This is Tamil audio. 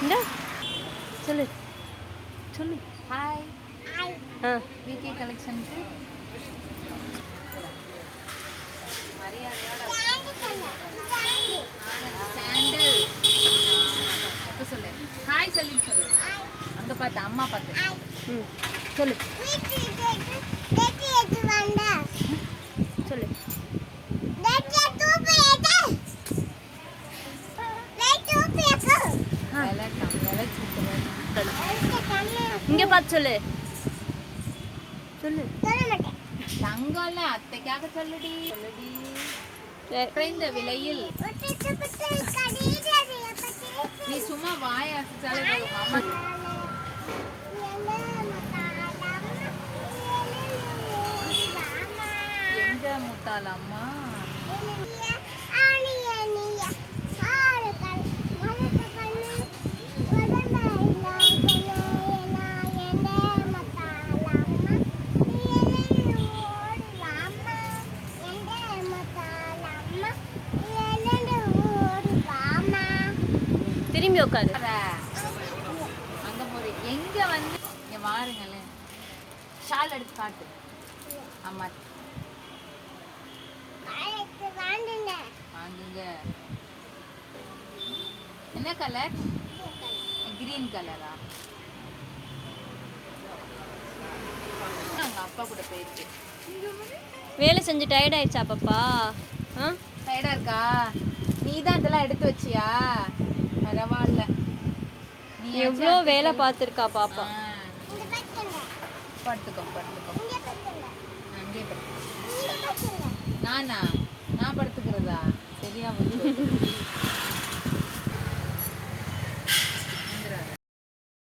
இந்த சொல்லு சொல்லு. ஹாய். விகே கலெக்ஷனுக்கு மரியாதையோட சாண்டல் எப்போ சொல்லு. ஹாய் சொல்லி சொல்லு. அங்கே பார்த்து அம்மா பார்த்து சொல்லு சொல்லு. இங்க பார்த்து சொல்லு சொல்லு. தங்கம்ல அத்தைக்காக சொல்லுடி சொல்லுடி. குறைந்த விலையில் நீ சும்மா வாய் அசைச்சாலே போதும். அம்மா எங்க முட்டாளம்மா திரும்பி உட்காரு. அங்க போற எங்க வந்து இங்க வாருங்களேன். ஷால் எடுத்து காட்டு. அம்மா வாங்குங்க. என்ன கலர்? கிரீன் கலரா? அங்க அப்பா கூட போயிருக்கு. வேலை செஞ்சு டயர்ட் ஆயிடுச்சா பாப்பா? டயர்டா இருக்கா? நீ தான் இதெல்லாம் எடுத்து வச்சியா? பரவாயில்ல. நீ எவ்வளோ வேலை பார்த்துருக்கா பாப்பா. படுத்துக்கோ படுத்துக்கோ. அங்கே படுத்து. நானா நான் படுத்துக்கிறதா? சரியா வந்து